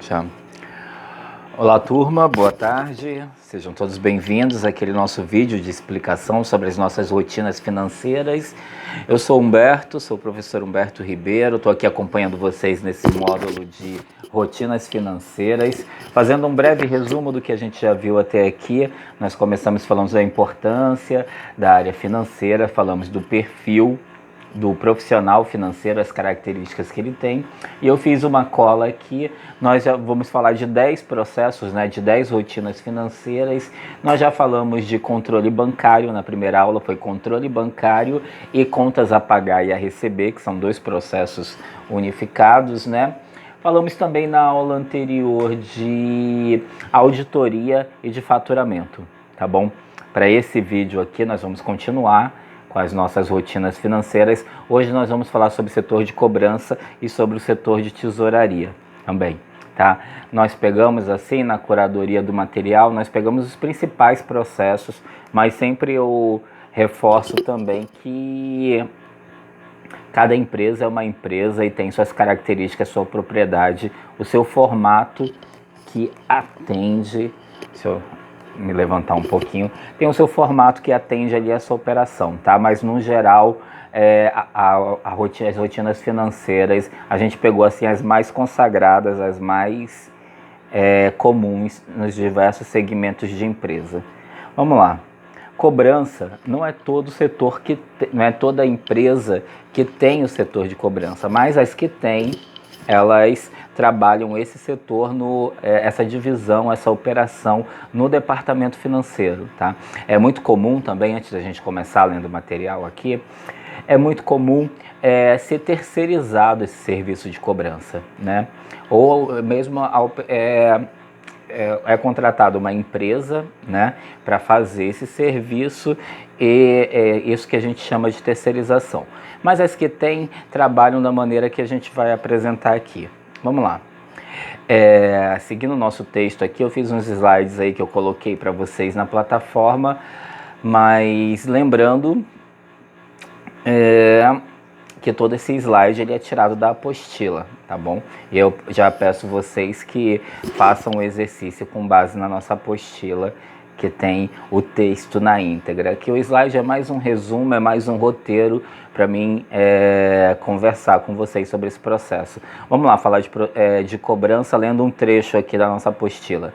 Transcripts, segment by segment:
Já. Olá, turma, boa tarde. Sejam todos bem-vindos àquele nosso vídeo de explicação sobre as nossas rotinas financeiras. Eu sou Humberto, sou o professor Humberto Ribeiro, estou aqui acompanhando vocês nesse módulo de rotinas financeiras. Fazendo um breve resumo do que a gente já viu até aqui, nós começamos falando da importância da área financeira, falamos do perfil do profissional financeiro, as características que ele tem, e eu fiz uma cola aqui. Nós já vamos falar de 10 processos, né, de 10 rotinas financeiras. Nós já falamos de controle bancário, na primeira aula foi controle bancário e contas a pagar e a receber, que são dois processos unificados, né? Falamos também na aula anterior de auditoria e de faturamento, tá bom? Para esse vídeo aqui nós vamos continuar com as nossas rotinas financeiras. Hoje nós vamos falar sobre o setor de cobrança e sobre o setor de tesouraria também, tá? Nós pegamos assim na curadoria do material, nós pegamos os principais processos, mas sempre eu reforço também que cada empresa é uma empresa e tem suas características, sua propriedade, o seu formato que atende. Deixa eu me levantar um pouquinho, tem o seu formato que atende ali a sua operação, tá? Mas no geral, as rotinas financeiras, a gente pegou assim as mais consagradas, as mais comuns nos diversos segmentos de empresa. Vamos lá. Cobrança não é todo setor não é toda empresa que tem o setor de cobrança, mas as que têm, elas trabalham esse setor, essa divisão, essa operação no departamento financeiro, tá? É muito comum também, antes da gente começar lendo o material aqui, é muito comum ser terceirizado esse serviço de cobrança, né? Ou mesmo é contratada uma empresa, né, para fazer esse serviço, e isso que a gente chama de terceirização. Mas as que tem trabalham da maneira que a gente vai apresentar aqui. Vamos lá. Seguindo o nosso texto aqui, eu fiz uns slides aí que eu coloquei para vocês na plataforma, mas lembrando que todo esse slide ele é tirado da apostila, tá bom? E eu já peço vocês que façam o exercício com base na nossa apostila, que tem o texto na íntegra. Que o slide é mais um resumo, é mais um roteiro para mim conversar com vocês sobre esse processo. Vamos lá, falar de cobrança lendo um trecho aqui da nossa apostila.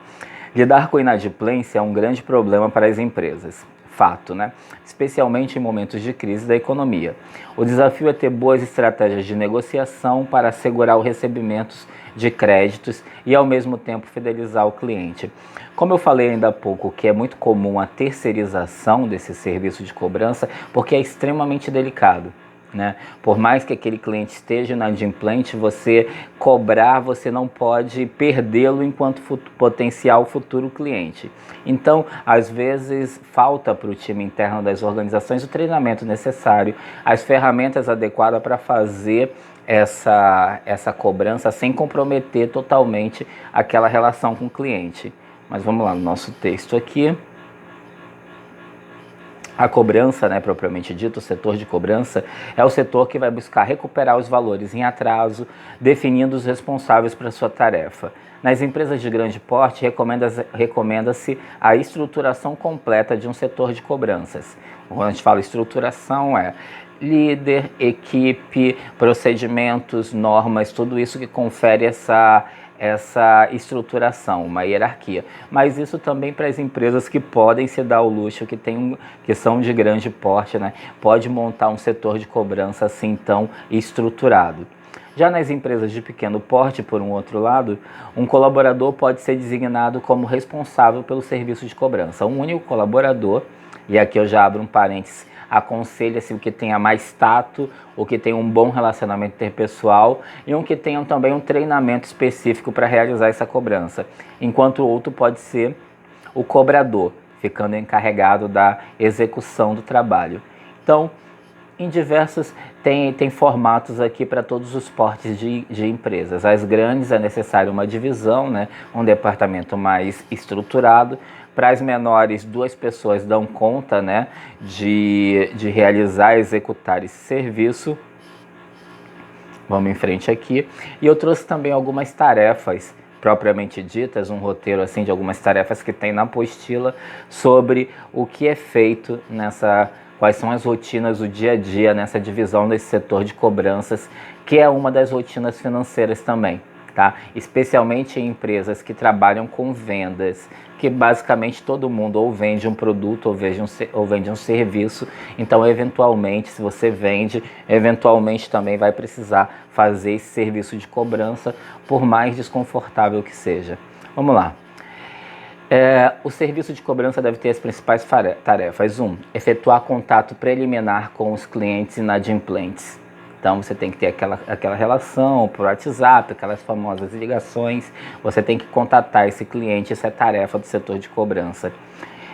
Lidar com inadimplência é um grande problema para as empresas. Fato, né? Especialmente em momentos de crise da economia. O desafio é ter boas estratégias de negociação para assegurar o recebimento de créditos e, ao mesmo tempo, fidelizar o cliente. Como eu falei ainda há pouco, que é muito comum a terceirização desse serviço de cobrança, porque é extremamente delicado, né? Por mais que aquele cliente esteja inadimplente, você cobrar, você não pode perdê-lo enquanto potencial futuro cliente. Então, às vezes, falta para o time interno das organizações o treinamento necessário, as ferramentas adequadas para fazer essa cobrança sem comprometer totalmente aquela relação com o cliente. Mas vamos lá no nosso texto aqui. A cobrança, né, propriamente dito, o setor de cobrança, é o setor que vai buscar recuperar os valores em atraso, definindo os responsáveis por sua tarefa. Nas empresas de grande porte, recomenda-se a estruturação completa de um setor de cobranças. Quando a gente fala estruturação, líder, equipe, procedimentos, normas, tudo isso que confere essa estruturação, uma hierarquia. Mas isso também para as empresas que podem se dar o luxo, que são de grande porte, né? Pode montar um setor de cobrança assim tão estruturado. Já nas empresas de pequeno porte, por um outro lado, um colaborador pode ser designado como responsável pelo serviço de cobrança. Um único colaborador, e aqui eu já abro um parênteses, aconselha-se o que tenha mais tato, o que tenha um bom relacionamento interpessoal e um que tenha também um treinamento específico para realizar essa cobrança. Enquanto o outro pode ser o cobrador, ficando encarregado da execução do trabalho. Então, em diversos, tem formatos aqui para todos os portes de empresas. As grandes é necessário uma divisão, né, um departamento mais estruturado. Para as menores, 2 pessoas dão conta, né, de realizar, executar esse serviço. Vamos em frente aqui. E eu trouxe também algumas tarefas propriamente ditas, um roteiro assim de algumas tarefas que tem na apostila sobre o que é feito quais são as rotinas, o dia a dia nessa divisão desse setor de cobranças, que é uma das rotinas financeiras também, tá? Especialmente em empresas que trabalham com vendas, que basicamente todo mundo ou vende um produto ou vende um serviço, então eventualmente, se você vende, eventualmente também vai precisar fazer esse serviço de cobrança, por mais desconfortável que seja. Vamos lá. O serviço de cobrança deve ter as principais tarefas. 1. Efetuar contato preliminar com os clientes inadimplentes. Então você tem que ter aquela relação por WhatsApp, aquelas famosas ligações. Você tem que contatar esse cliente, essa é a tarefa do setor de cobrança.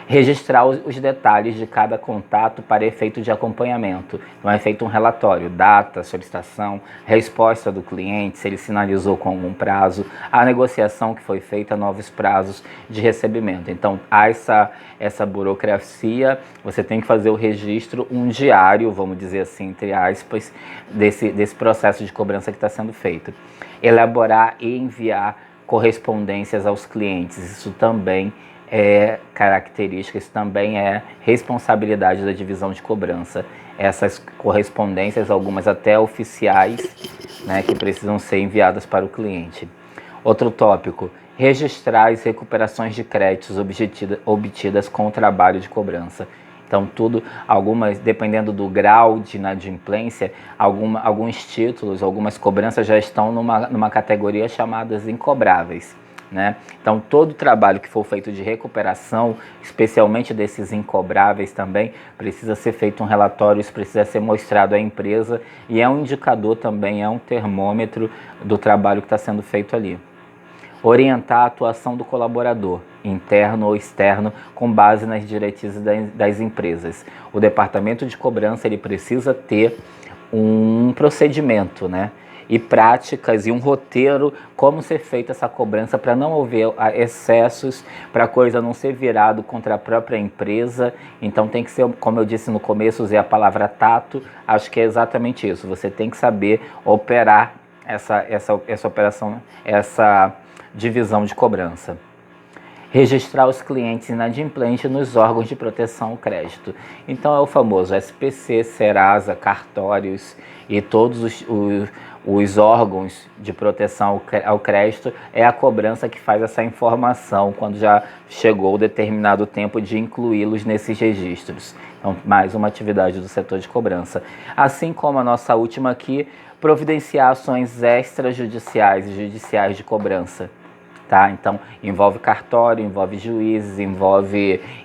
Registrar os detalhes de cada contato para efeito de acompanhamento. Então é feito um relatório, data, solicitação, resposta do cliente, se ele sinalizou com algum prazo, a negociação que foi feita, novos prazos de recebimento. Então há essa burocracia, você tem que fazer o registro, um diário, vamos dizer assim, entre aspas, desse processo de cobrança que está sendo feito. Elaborar e enviar correspondências aos clientes, isso também é característica, isso também é responsabilidade da divisão de cobrança. Essas correspondências, algumas até oficiais, né, que precisam ser enviadas para o cliente. Outro tópico, registrar as recuperações de créditos obtidas com o trabalho de cobrança. Então algumas, dependendo do grau de inadimplência, alguns títulos, algumas cobranças já estão numa categoria chamadas incobráveis. Né? Então todo o trabalho que for feito de recuperação, especialmente desses incobráveis também, precisa ser feito um relatório, isso precisa ser mostrado à empresa e é um indicador também, é um termômetro do trabalho que está sendo feito ali. Orientar a atuação do colaborador, interno ou externo, com base nas diretrizes das empresas. O departamento de cobrança ele precisa ter um procedimento, né? E práticas e um roteiro como ser feita essa cobrança para não haver excessos, para a coisa não ser virado contra a própria empresa. Então tem que ser, como eu disse no começo, usei a palavra tato, acho que é exatamente isso. Você tem que saber operar essa operação, essa divisão de cobrança. Registrar os clientes inadimplentes nos órgãos de proteção ao crédito. Então é o famoso SPC, Serasa, cartórios e todos os órgãos de proteção ao crédito, é a cobrança que faz essa informação quando já chegou o determinado tempo de incluí-los nesses registros. Então, mais uma atividade do setor de cobrança. Assim como a nossa última aqui, providenciar ações extrajudiciais e judiciais de cobrança. Tá? Então envolve cartório, envolve juízes,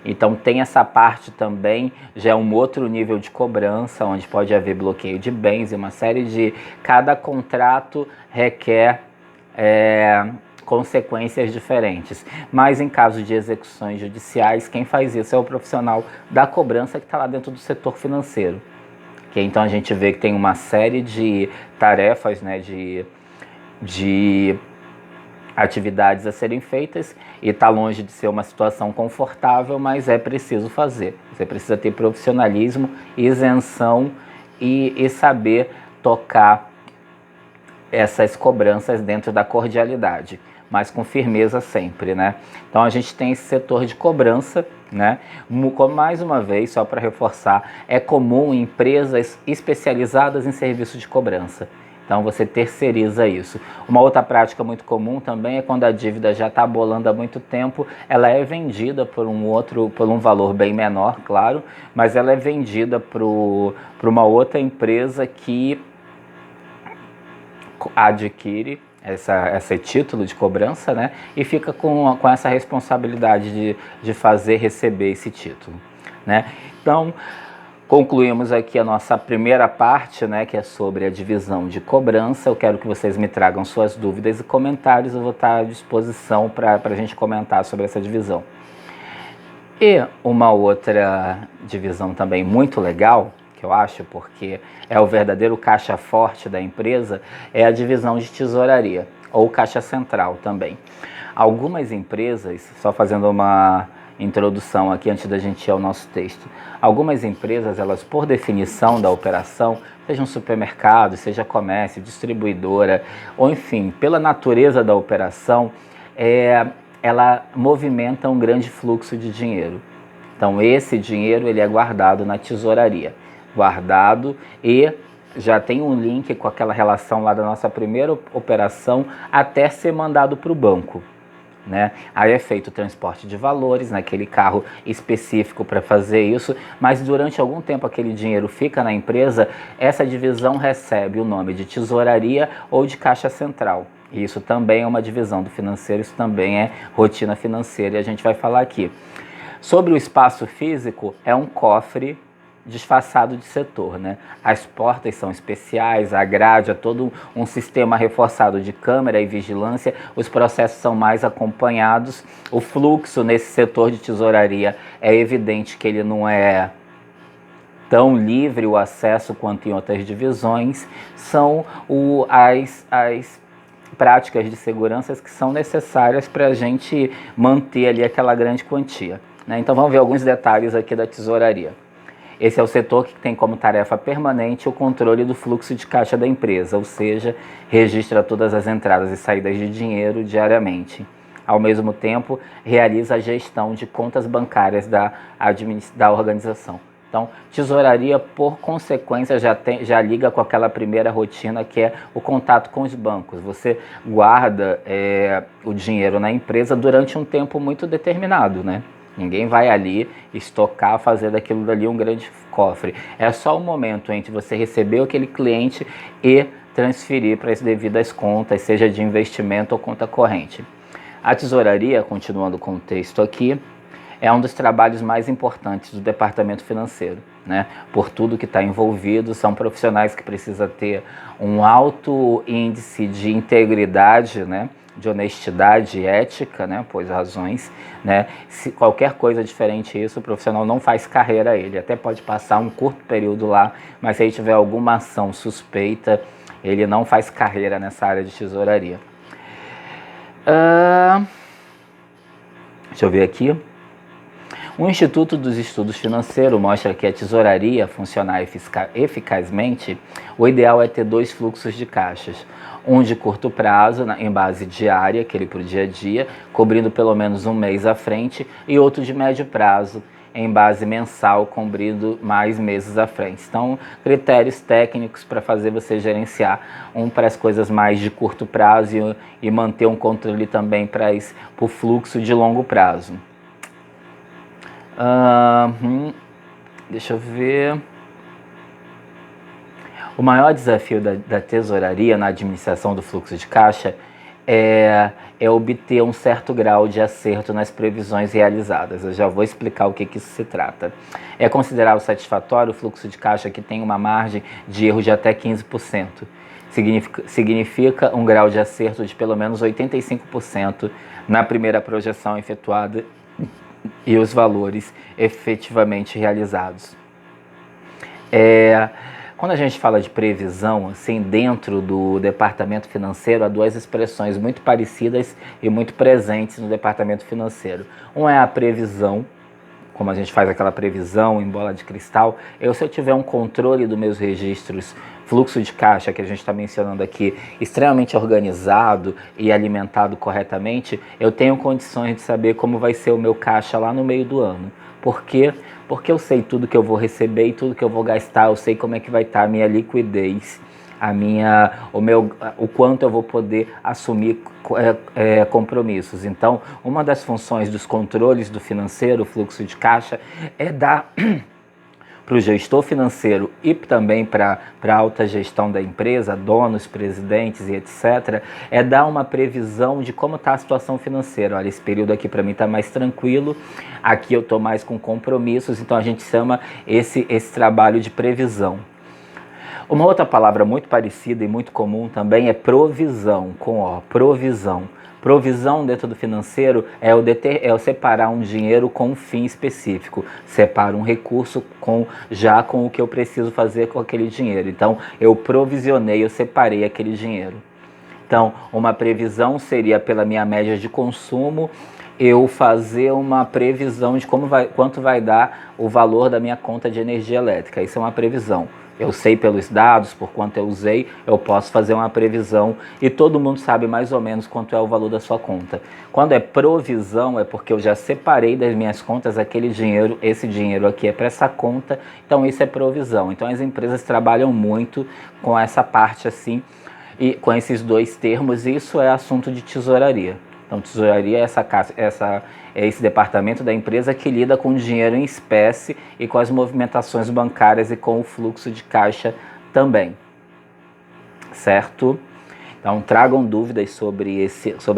então tem essa parte também, já é um outro nível de cobrança, onde pode haver bloqueio de bens e uma série de... Cada contrato requer consequências diferentes, mas em caso de execuções judiciais, quem faz isso é o profissional da cobrança que está lá dentro do setor financeiro. Que então a gente vê que tem uma série de tarefas, né, de atividades a serem feitas e está longe de ser uma situação confortável, mas é preciso fazer. Você precisa ter profissionalismo, isenção e saber tocar essas cobranças dentro da cordialidade, mas com firmeza sempre, né? Então a gente tem esse setor de cobrança, né? Mais uma vez, só para reforçar, é comum em empresas especializadas em serviços de cobrança. Então você terceiriza isso. Uma outra prática muito comum também é quando a dívida já está bolando há muito tempo, ela é vendida por um valor bem menor, claro, mas ela é vendida para uma outra empresa que adquire esse título de cobrança, né? E fica com essa responsabilidade de receber esse título, né? Então, concluímos aqui a nossa primeira parte, né, que é sobre a divisão de cobrança. Eu quero que vocês me tragam suas dúvidas e comentários, eu vou estar à disposição para a gente comentar sobre essa divisão. E uma outra divisão também muito legal, que eu acho, porque é o verdadeiro caixa forte da empresa, é a divisão de tesouraria, ou caixa central também. Algumas empresas, só fazendo uma introdução aqui antes da gente ir ao nosso texto, algumas empresas, elas por definição da operação, seja um supermercado, seja comércio, distribuidora, ou enfim, pela natureza da operação, ela movimenta um grande fluxo de dinheiro. Então esse dinheiro ele é guardado na tesouraria, guardado, e já tem um link com aquela relação lá da nossa primeira operação até ser mandado para o banco, né? Aí é feito o transporte de valores naquele carro específico para fazer isso, mas durante algum tempo aquele dinheiro fica na empresa, essa divisão recebe o nome de tesouraria ou de caixa central. E isso também é uma divisão do financeiro, isso também é rotina financeira, e a gente vai falar aqui. Sobre o espaço físico, é um cofre disfarçado de setor, né? As portas são especiais, a grade é todo um sistema reforçado de câmera e vigilância, os processos são mais acompanhados, o fluxo nesse setor de tesouraria é evidente que ele não é tão livre o acesso quanto em outras divisões, são as práticas de segurança que são necessárias para a gente manter ali aquela grande quantia, né? Então vamos ver alguns detalhes aqui da tesouraria. Esse é o setor que tem como tarefa permanente o controle do fluxo de caixa da empresa, ou seja, registra todas as entradas e saídas de dinheiro diariamente. Ao mesmo tempo, realiza a gestão de contas bancárias da organização. Então, tesouraria, por consequência, já liga com aquela primeira rotina que é o contato com os bancos. Você guarda o dinheiro na empresa durante um tempo muito determinado, né? Ninguém vai ali estocar, fazer daquilo dali um grande cofre. É só o momento entre você receber aquele cliente e transferir para as devidas contas, seja de investimento ou conta corrente. A tesouraria, continuando o contexto aqui, é um dos trabalhos mais importantes do departamento financeiro, né? Por tudo que está envolvido, são profissionais que precisam ter um alto índice de integridade, né? De honestidade e ética, né, pois razões, né, se qualquer coisa diferente disso, o profissional não faz carreira, ele até pode passar um curto período lá, mas se ele tiver alguma ação suspeita, ele não faz carreira nessa área de tesouraria. Deixa eu ver aqui. O Instituto dos Estudos Financeiros mostra que a tesouraria funcionar eficazmente, o ideal é ter 2 fluxos de caixas. Um de curto prazo, em base diária, aquele para o dia a dia, cobrindo pelo menos um mês à frente, e outro de médio prazo, em base mensal, cobrindo mais meses à frente. Então, critérios técnicos para fazer você gerenciar, um para as coisas mais de curto prazo e manter um controle também para o fluxo de longo prazo. Deixa eu ver. O maior desafio da tesouraria na administração do fluxo de caixa é obter um certo grau de acerto nas previsões realizadas. Eu já vou explicar o que isso se trata. É considerado satisfatório o fluxo de caixa que tem uma margem de erro de até 15%. Significa um grau de acerto de pelo menos 85% na primeira projeção efetuada e os valores efetivamente realizados. Quando a gente fala de previsão, assim, dentro do departamento financeiro, há 2 expressões muito parecidas e muito presentes no departamento financeiro. Uma é a previsão, como a gente faz aquela previsão em bola de cristal. Se eu tiver um controle dos meus registros, fluxo de caixa que a gente está mencionando aqui, extremamente organizado e alimentado corretamente, eu tenho condições de saber como vai ser o meu caixa lá no meio do ano. Por quê? Porque eu sei tudo que eu vou receber e tudo que eu vou gastar, eu sei como é que vai estar a minha liquidez, o quanto eu vou poder assumir compromissos. Então, uma das funções dos controles do financeiro, o fluxo de caixa, é dar para o gestor financeiro e também para a alta gestão da empresa, donos, presidentes e etc., é dar uma previsão de como está a situação financeira. Olha, esse período aqui para mim está mais tranquilo, aqui eu estou mais com compromissos, então a gente chama esse trabalho de previsão. Uma outra palavra muito parecida e muito comum também é provisão, com O, provisão. Provisão dentro do financeiro é o separar um dinheiro com um fim específico. Separo um recurso com o que eu preciso fazer com aquele dinheiro. Então, eu provisionei, eu separei aquele dinheiro. Então, uma previsão seria pela minha média de consumo, eu fazer uma previsão de quanto vai dar o valor da minha conta de energia elétrica. Isso é uma previsão. Eu sei pelos dados, por quanto eu usei, eu posso fazer uma previsão e todo mundo sabe mais ou menos quanto é o valor da sua conta. Quando é provisão, é porque eu já separei das minhas contas aquele dinheiro, esse dinheiro aqui é para essa conta, então isso é provisão. Então as empresas trabalham muito com essa parte assim, e com esses dois termos, isso é assunto de tesouraria. Então, tesouraria é esse departamento da empresa que lida com dinheiro em espécie e com as movimentações bancárias e com o fluxo de caixa também, certo? Então, tragam dúvidas sobre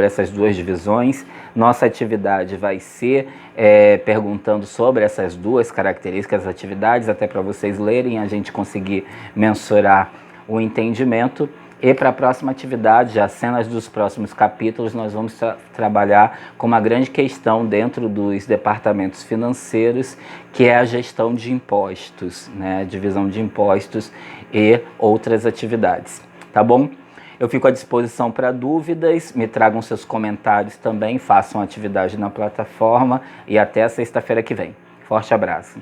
essas duas divisões. Nossa atividade vai ser perguntando sobre essas duas características das atividades, até para vocês lerem, a gente conseguir mensurar o entendimento. E para a próxima atividade, já cenas dos próximos capítulos, nós vamos trabalhar com uma grande questão dentro dos departamentos financeiros, que é a gestão de impostos, né? Divisão de impostos e outras atividades, tá bom? Eu fico à disposição para dúvidas, me tragam seus comentários também, façam atividade na plataforma e até a sexta-feira que vem. Forte abraço!